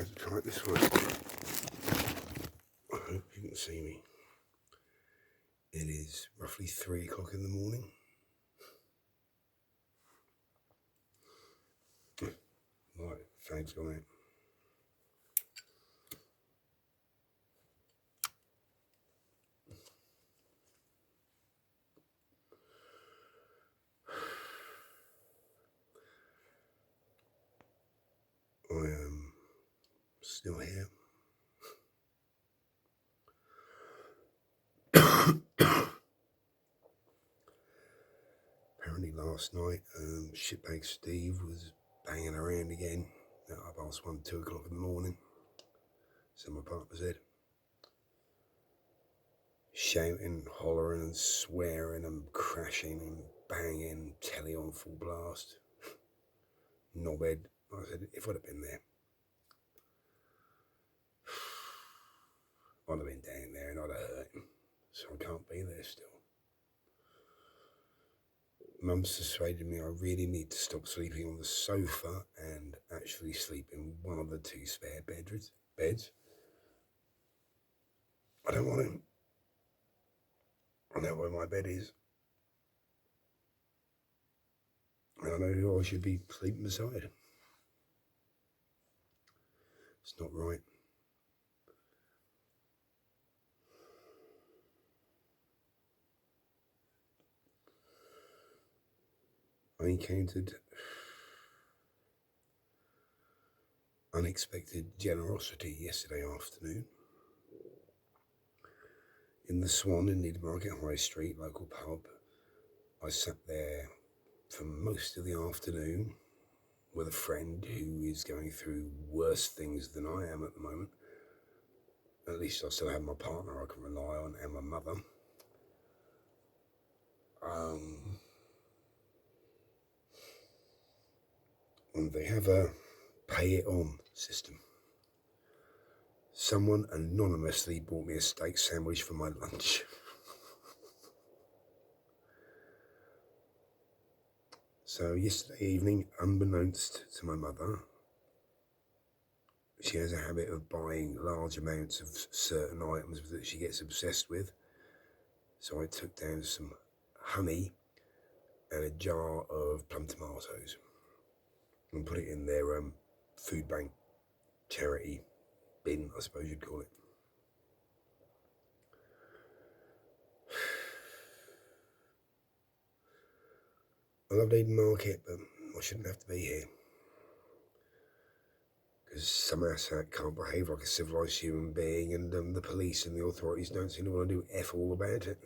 Let's try it this way. I hope you can see me. It is roughly 3 o'clock in the morning. Right, fag's gone out. I am still here. Apparently last night, shitbag Steve was banging around again at 1:30, 2 o'clock in the morning. So my partner said, shouting, hollering and swearing and crashing and banging, telly on full blast. Knobhead. I said, if I'd have been there, I'd have been down there and I'd have hurt him. So I can't be there still. Mum's persuaded me I really need to stop sleeping on the sofa and actually sleep in one of the 2 spare beds. I don't want him. I know where my bed is. And I know who I should be sleeping beside. It's not right. I encountered unexpected generosity yesterday afternoon in the Swan in Newmarket High Street, local pub. I sat there for most of the afternoon with a friend who is going through worse things than I am at the moment. At least I still have my partner I can rely on and my mother. And they have a pay it on system. Someone anonymously bought me a steak sandwich for my lunch. So yesterday evening, unbeknownst to my mother, she has a habit of buying large amounts of certain items that she gets obsessed with. So I took down some honey and a jar of plum tomatoes and put it in their food bank charity bin, I suppose you'd call it. I love Eden Market, but I shouldn't have to be here. Because some asshat can't behave like a civilised human being, and the police and the authorities don't seem to want to do F all about it.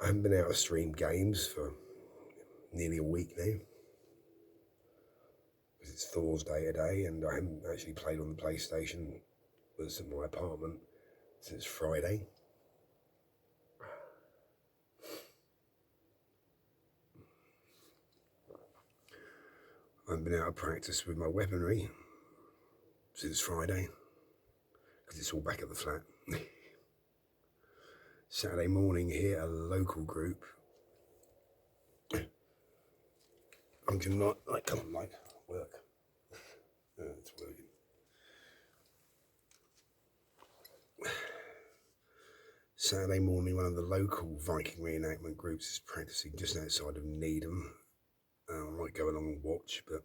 I haven't been able to stream games for nearly a week now. Because it's Thor's Day today, and I haven't actually played on the PlayStation that's at my apartment since Friday. I've been out of practice with my weaponry since Friday, because it's all back at the flat. Saturday morning here, a local group. I'm just not, like, come on, like, work. It's working. Saturday morning, one of the local Viking reenactment groups is practicing just outside of Needham. I might go along and watch, but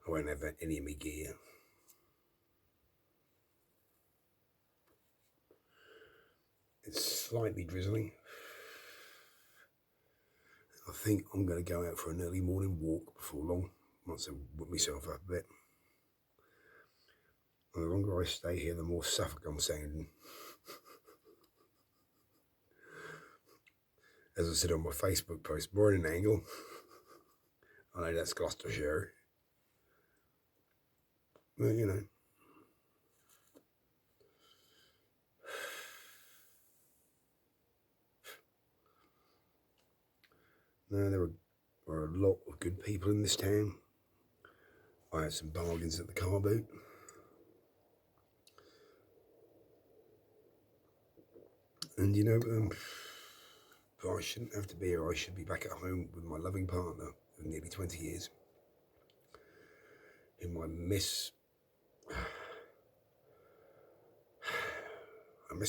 I won't have any of my gear. It's slightly drizzling. I think I'm going to go out for an early morning walk before long, once I whip myself up a bit. And the longer I stay here, the more Suffolk I'm sounding. As I said on my Facebook post, morning angle. I know that's Gloucestershire. Well, you know. No, there are a lot of good people in this town. I had some bargains at the car boot. And you know, But I shouldn't have to be here. I should be back at home with my loving partner of nearly 20 years, whom I miss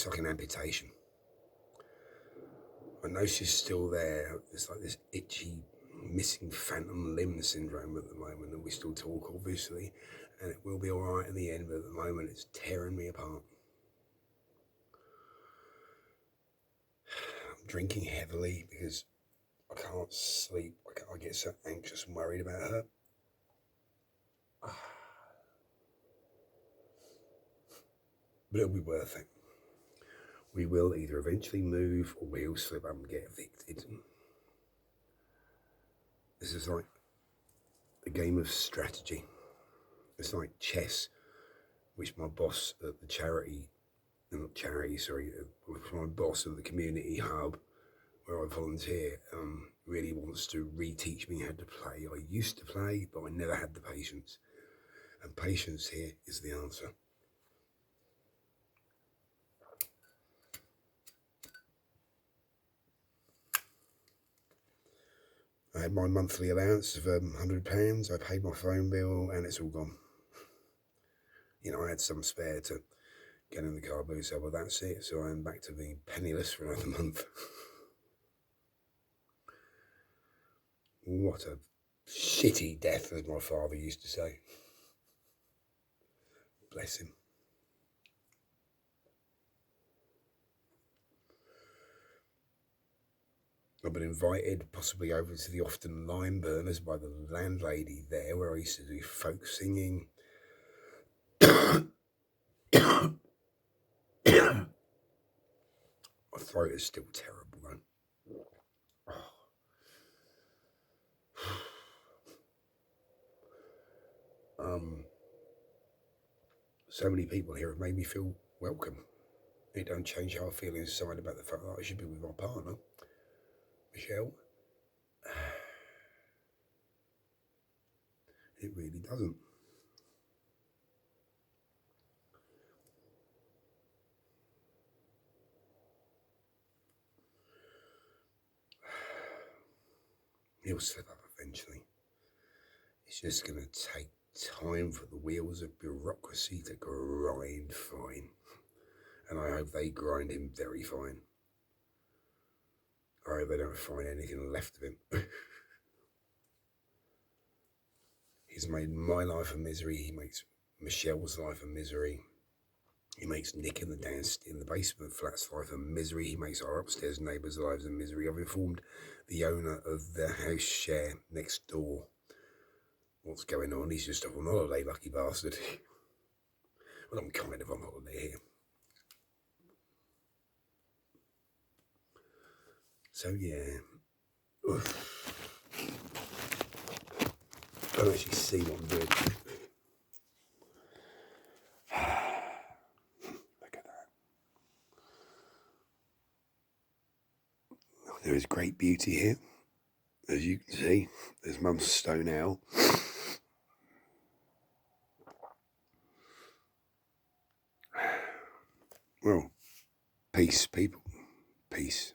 like an amputation. I know she's still there. It's like this itchy, missing phantom limb syndrome at the moment, and we still talk, obviously, and it will be all right in the end, but at the moment it's tearing me apart. I'm drinking heavily because I can't sleep. I get so anxious and worried about her. But it'll be worth it. We will either eventually move or we'll slip up and get evicted. This is like a game of strategy. It's like chess, which my boss at the charity, my boss at the community hub where I volunteer, really wants to reteach me how to play. I used to play, but I never had the patience. And patience here is the answer. I had my monthly allowance of £100. I paid my phone bill and it's all gone. You know, I had some spare to get in the car boot, so well, that's it. So I'm back to being penniless for another month. What a shitty death, as my father used to say. Bless him. I've been invited possibly over to the Ofton Lime Burners by the landlady there, where I used to do folk singing. My throat is still terrible though. So many people here have made me feel welcome. It don't change how I feel inside about the fact that I should be with my partner, Michelle. It really doesn't. He'll slip up eventually. It's just going to take time for the wheels of bureaucracy to grind fine. And I hope they grind him very fine. I hope they don't find anything left of him. He's made my life a misery. He makes Michelle's life a misery. He makes Nick in the basement flat's life a misery. He makes our upstairs neighbours' lives a misery. I've informed the owner of the house share next door what's going on. He's just off on holiday, lucky bastard. Well, I'm kind of on holiday here. So yeah. I don't actually see what I'm doing. Look at that. There is great beauty here. As you can see, there's Mum's stone owl. Well, peace, people. Peace.